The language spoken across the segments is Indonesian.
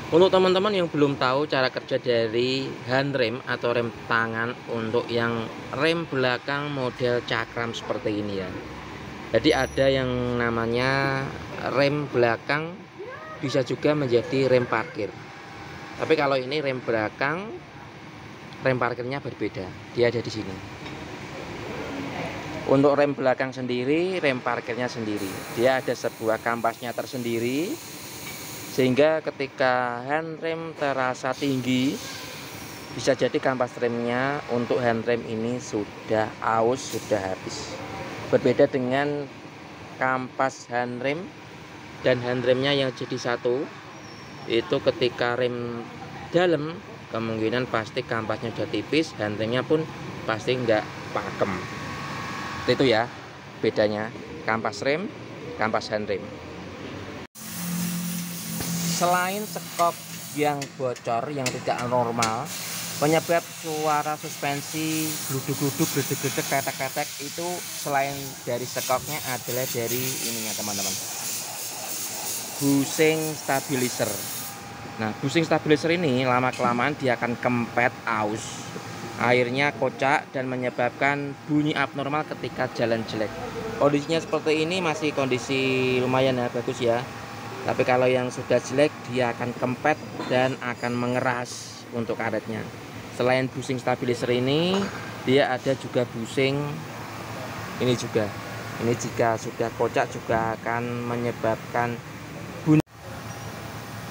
Untuk teman-teman yang belum tahu cara kerja dari handrem atau rem tangan untuk yang rem belakang model cakram seperti ini ya. Jadi ada yang namanya rem belakang, bisa juga menjadi rem parkir. Tapi kalau ini rem belakang, rem parkirnya berbeda. Dia ada di sini. Untuk rem belakang sendiri, rem parkirnya sendiri. Dia ada sebuah kampasnya tersendiri, sehingga ketika handrem terasa tinggi, bisa jadi kampas remnya untuk handrem ini sudah aus, sudah habis. Berbeda dengan kampas handrem dan handremnya yang jadi satu, itu ketika rem dalam kemungkinan pasti kampasnya sudah tipis, handremnya pun pasti nggak pakem. Itu ya bedanya kampas rem, kampas handrem. Selain sekop yang bocor yang tidak normal, penyebab suara suspensi gluduk-gluduk, gledek-gledek, ketek-ketek itu selain dari sekopnya adalah dari ininya teman-teman, busing stabilizer. Nah, busing stabilizer ini lama-kelamaan dia akan kempet, aus, airnya kocak dan menyebabkan bunyi abnormal ketika jalan jelek. Kondisinya seperti ini masih kondisi lumayan ya, bagus ya. Tapi kalau yang sudah jelek dia akan kempet dan akan mengeras untuk karetnya. Selain busing stabilizer ini, dia ada juga busing ini juga. Ini jika sudah kocak juga akan menyebabkan bunyi.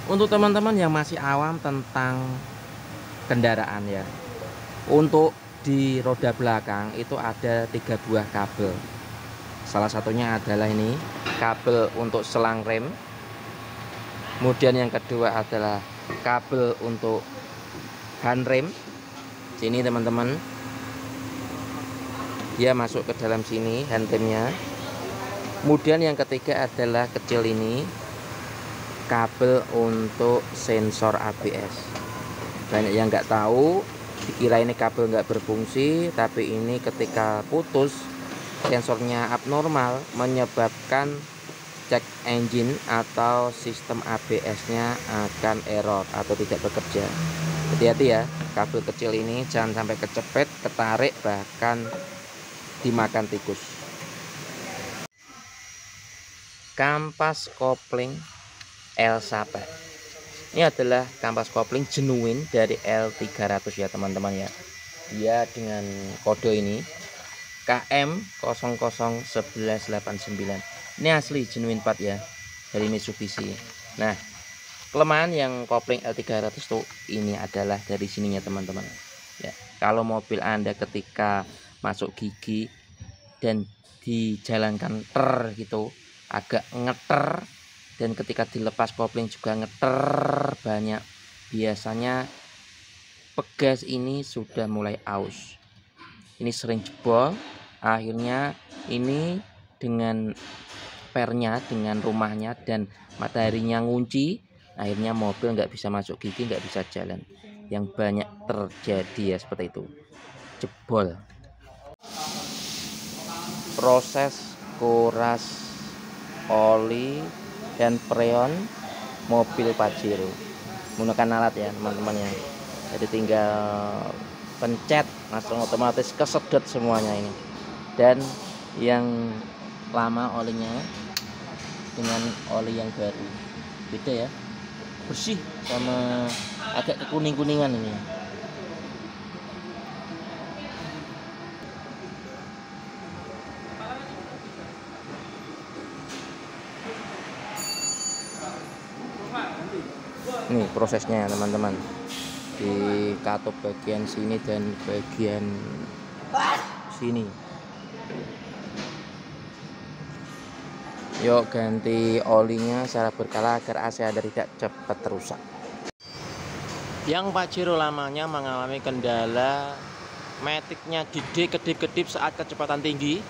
Untuk teman-teman yang masih awam tentang kendaraan ya, untuk di roda belakang itu ada 3 buah kabel. Salah satunya adalah ini kabel untuk selang rem. Kemudian yang kedua adalah kabel untuk handrem. Sini teman-teman, dia masuk ke dalam sini handremnya. Kemudian yang ketiga adalah kecil ini, kabel untuk sensor ABS. Banyak yang nggak tahu, dikira ini kabel nggak berfungsi, tapi ini ketika putus sensornya abnormal menyebabkan cek engine atau sistem ABS-nya akan error atau tidak bekerja. Hati-hati ya, kabel kecil ini jangan sampai kecepet, ketarik, bahkan dimakan tikus. Kampas kopling L-Sapet. Ini adalah kampas kopling genuine dari L300 ya teman-teman ya. Dia dengan kode ini KM001189. Ini asli genuine part ya, dari Mitsubishi. Nah, kelemahan yang kopling L300 tuh ini adalah dari sininya teman-teman ya. Kalau mobil Anda ketika masuk gigi dan dijalankan ter gitu, agak ngeter, dan ketika dilepas kopling juga ngeter banyak, biasanya pegas ini sudah mulai aus. Ini sering jebol, akhirnya ini dengan pernya, dengan rumahnya dan mataharinya ngunci, akhirnya mobil nggak bisa masuk gigi, nggak bisa jalan. Yang banyak terjadi ya seperti itu, jebol. Proses kuras oli dan freon mobil Pajero menggunakan alat ya teman-teman ya. Jadi tinggal pencet langsung otomatis kesedot semuanya ini. Dan yang lama olinya dengan oli yang baru beda ya, bersih sama agak kekuning-kuningan ini. Ini prosesnya teman-teman, di katup bagian sini dan bagian sini. Yuk ganti olinya secara berkala agar AC Anda tidak cepat rusak. Yang Pajero lamanya mengalami kendala metiknya kedip-kedip saat kecepatan tinggi,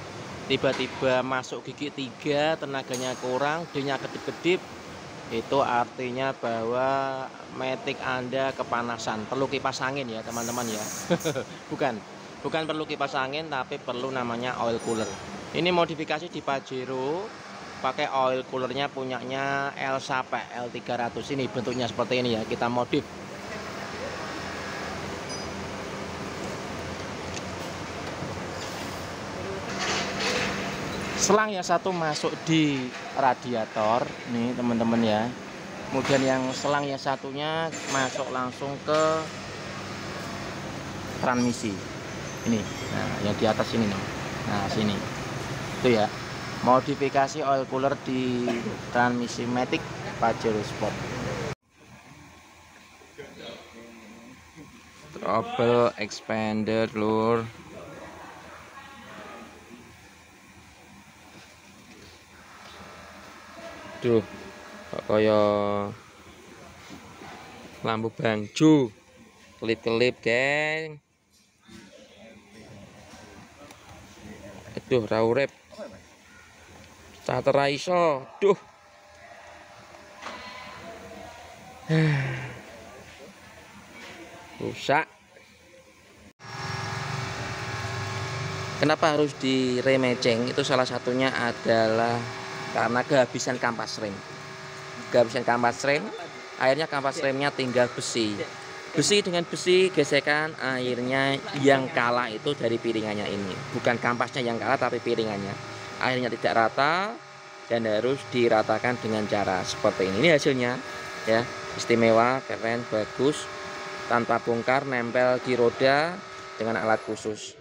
tiba-tiba masuk gigi 3, tenaganya kurang, D-nya kedip-kedip. Itu artinya bahwa metik Anda kepanasan, perlu kipas angin ya teman-teman ya. bukan perlu kipas angin, tapi perlu namanya oil cooler. Ini modifikasi di Pajero pakai oil coolernya punyanya Elsape L300. Ini bentuknya seperti ini ya, kita modif. Selang yang satu masuk di radiator nih teman-teman ya, kemudian yang selang yang satunya masuk langsung ke transmisi ini. Nah, yang di atas ini nih. Nah, sini itu ya, modifikasi oil cooler di transmisi Matic Pajero Sport. Trouble expander lur. Duh, kok kaya lampu bangju, kelip-kelip geng. Aduh, ra urip. Starter ra iso. Duh. Rusak. Kenapa harus diremeceng? Itu salah satunya adalah karena kehabisan kampas rem. Kehabisan kampas rem, akhirnya kampas remnya tinggal besi. Besi dengan besi, gesekan airnya yang kalah itu dari piringannya ini. Bukan kampasnya yang kalah, tapi piringannya. Akhirnya tidak rata dan harus diratakan dengan cara seperti ini. Ini hasilnya ya, istimewa, keren, bagus, tanpa bongkar, nempel di roda dengan alat khusus.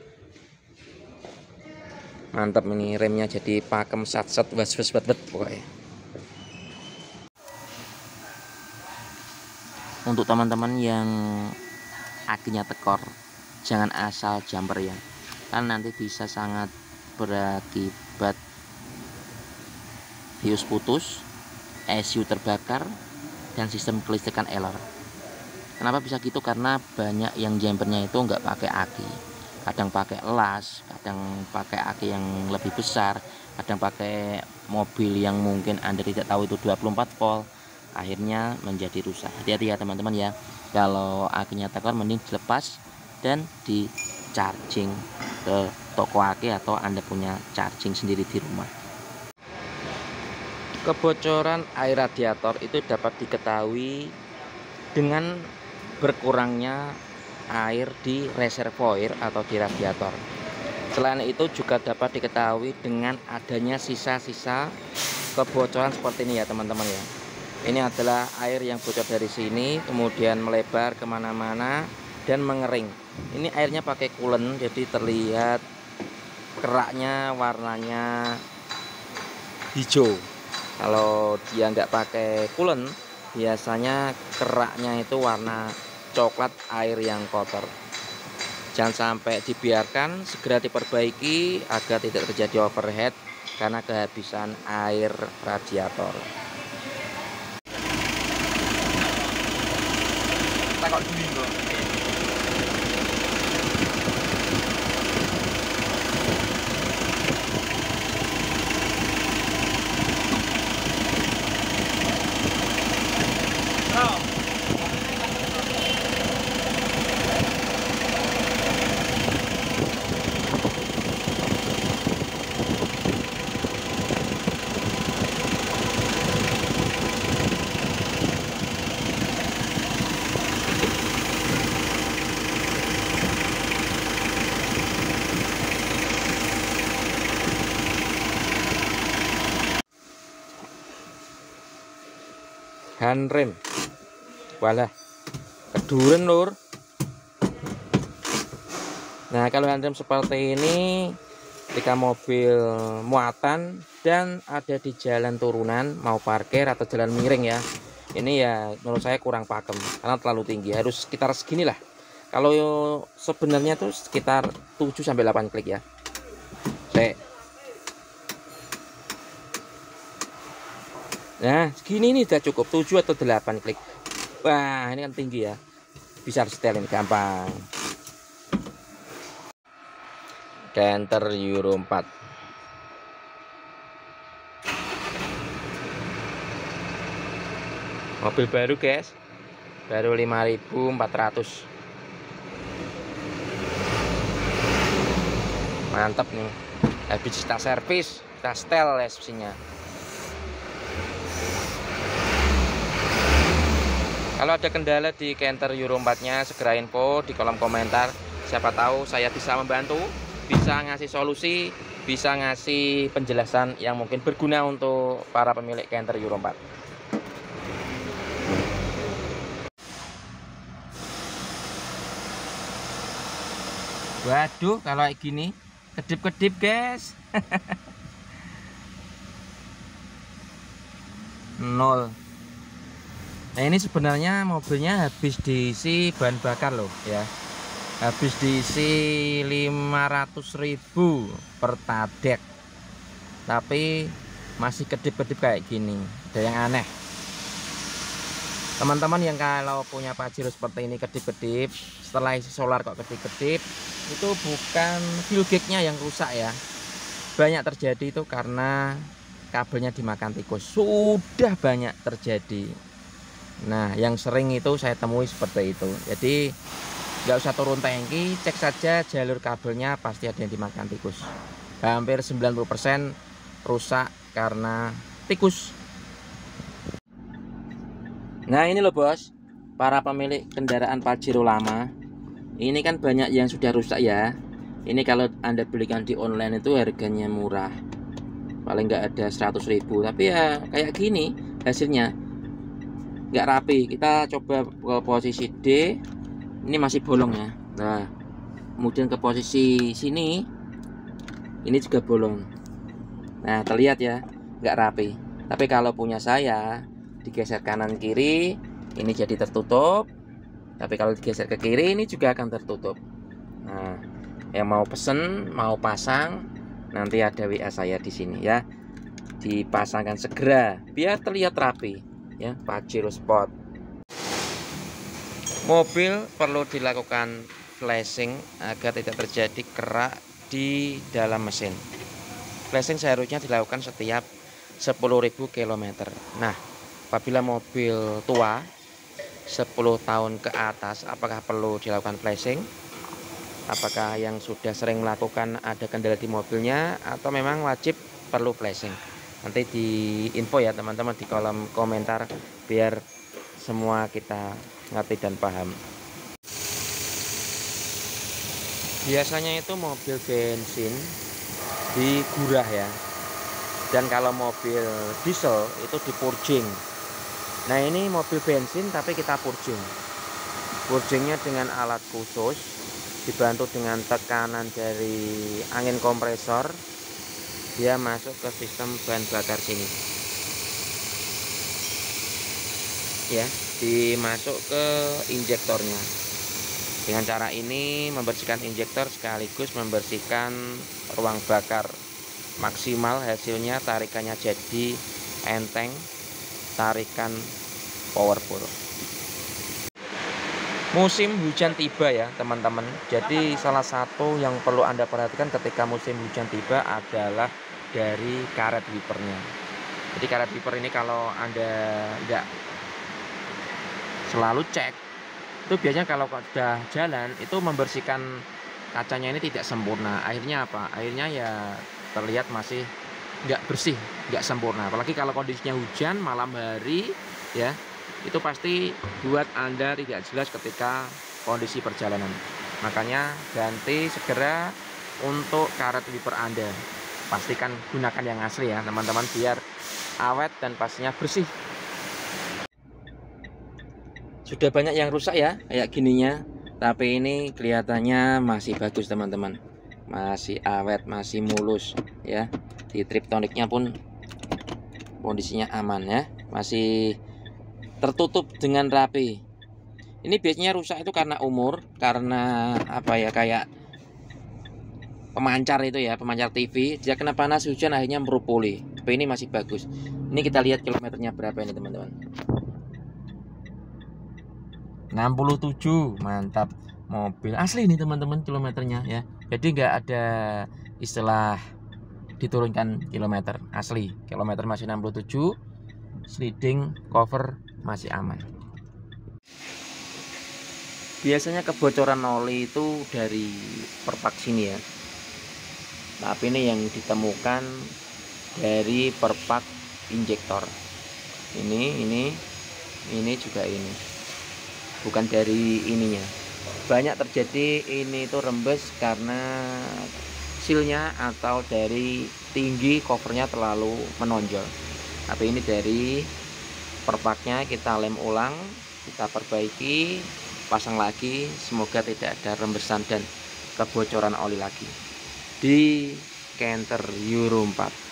Mantap, ini remnya jadi pakem sat-sat was-was-bet-bet pokoknya. Untuk teman-teman yang akinya tekor, jangan asal jumper ya, kan nanti bisa sangat berakibat bius putus, ECU terbakar, dan sistem kelistrikan error. Kenapa bisa gitu? Karena banyak yang jumpernya itu nggak pakai aki, kadang pakai las, kadang pakai aki yang lebih besar, kadang pakai mobil yang mungkin Anda tidak tahu itu 24 volt, akhirnya menjadi rusak. Hati-hati ya teman-teman ya, kalau akinya tekor mending dilepas dan di charging ke toko aki atau Anda punya charging sendiri di rumah. Kebocoran air radiator itu dapat diketahui dengan berkurangnya air di reservoir atau di radiator. Selain itu juga dapat diketahui dengan adanya sisa-sisa kebocoran seperti ini ya teman-teman ya. Ini adalah air yang bocor dari sini kemudian melebar kemana-mana dan mengering. Ini airnya pakai coolant, jadi terlihat keraknya warnanya hijau. Kalau dia nggak pakai coolant, biasanya keraknya itu warna coklat, air yang kotor. Jangan sampai dibiarkan, segera diperbaiki agar tidak terjadi overheat karena kehabisan air radiator. Takut dulu. Handrem, walah, keduren lur. Nah, kalau handrem seperti ini, ketika mobil muatan dan ada di jalan turunan, mau parkir atau jalan miring ya, ini ya menurut saya kurang pakem karena terlalu tinggi, harus sekitar segini lah. Kalau sebenarnya tuh sekitar 7-8 klik ya. Nah, segini ini udah cukup 7 atau 8 klik. Wah, ini kan tinggi ya. Bisa setel ini gampang. Canter Euro 4. Mobil baru, guys. Baru 5.400. Mantap nih. Habis kita servis, kita setel SPC-nya. Kalau ada kendala di Canter Euro 4-nya, segera info di kolom komentar. Siapa tahu saya bisa membantu, bisa ngasih solusi, bisa ngasih penjelasan yang mungkin berguna untuk para pemilik Canter Euro 4. Waduh, kalau kayak gini kedip-kedip guys. Nol. Nah ini sebenarnya mobilnya habis diisi bahan bakar loh ya, habis diisi 500.000 per tadek, tapi masih kedip-kedip kayak gini. Ada yang aneh. Teman-teman yang kalau punya Pajero seperti ini kedip-kedip, setelah isi solar kok kedip-kedip, itu bukan fuel gauge-nya yang rusak ya. Banyak terjadi itu karena kabelnya dimakan tikus. Sudah banyak terjadi. Nah yang sering itu saya temui seperti itu. Jadi nggak usah turun tangki, cek saja jalur kabelnya, pasti ada yang dimakan tikus. Hampir 90% rusak karena tikus. Nah ini loh bos, para pemilik kendaraan Pajero lama, ini kan banyak yang sudah rusak ya. Ini kalau Anda belikan di online itu harganya murah, paling nggak ada 100.000, tapi ya kayak gini hasilnya nggak rapi. Kita coba ke posisi D, ini masih bolong ya. Nah kemudian ke posisi sini, ini juga bolong. Nah terlihat ya nggak rapi. Tapi kalau punya saya, digeser kanan kiri ini jadi tertutup, tapi kalau digeser ke kiri ini juga akan tertutup. Nah yang mau pesen, mau pasang, nanti ada WA saya di sini ya, dipasangkan segera biar terlihat rapi ya. Pajero Sport mobil perlu dilakukan flashing agar tidak terjadi kerak di dalam mesin. Flashing seharusnya dilakukan setiap 10.000 km. Nah apabila mobil tua 10 tahun ke atas, apakah perlu dilakukan flashing? Apakah yang sudah sering melakukan ada kendala di mobilnya, atau memang wajib perlu flashing? Nanti di info ya teman-teman di kolom komentar, biar semua kita ngerti dan paham. Biasanya itu mobil bensin digurah ya, dan kalau mobil diesel itu dipurging. Nah ini mobil bensin tapi kita purging. Purgingnya dengan alat khusus, dibantu dengan tekanan dari angin kompresor, dia masuk ke sistem bahan bakar sini ya, dimasuk ke injektornya. Dengan cara ini membersihkan injektor sekaligus membersihkan ruang bakar. Maksimal hasilnya tarikannya jadi enteng, tarikan powerful. Musim hujan tiba ya teman-teman. Jadi salah satu yang perlu Anda perhatikan ketika musim hujan tiba adalah dari karet wipernya. Jadi karet wiper ini kalau Anda nggak selalu cek, itu biasanya kalau sudah jalan itu membersihkan kacanya ini tidak sempurna. Akhirnya apa? Akhirnya ya terlihat masih nggak bersih, nggak sempurna. Apalagi kalau kondisinya hujan malam hari ya, itu pasti buat Anda tidak jelas ketika kondisi perjalanan. Makanya ganti segera untuk karet wiper Anda. Pastikan gunakan yang asli ya teman-teman, biar awet dan pastinya bersih. Sudah banyak yang rusak ya kayak gininya, tapi ini kelihatannya masih bagus teman-teman, masih awet, masih mulus ya. Di triptoniknya pun kondisinya aman ya, masih tertutup dengan rapi. Ini biasanya rusak itu karena umur, karena apa ya, kayak pemancar itu ya, pemancar TV dia kena panas hujan akhirnya merupuli. Tapi ini masih bagus. Ini kita lihat kilometernya berapa ini teman-teman. 67, mantap. Mobil asli ini teman-teman kilometernya ya. Jadi nggak ada istilah diturunkan kilometer, asli kilometer masih 67, sliding cover masih aman. Biasanya kebocoran oli itu dari perpak sini ya, tapi ini yang ditemukan dari perpak injektor ini juga ini. bukan dari ininya. Banyak terjadi ini tuh rembes karena sealnya atau dari tinggi covernya terlalu menonjol. Tapi ini dari perpaknya kita lem ulang, kita perbaiki, pasang lagi, semoga tidak ada rembesan dan kebocoran oli lagi di Canter Euro 4.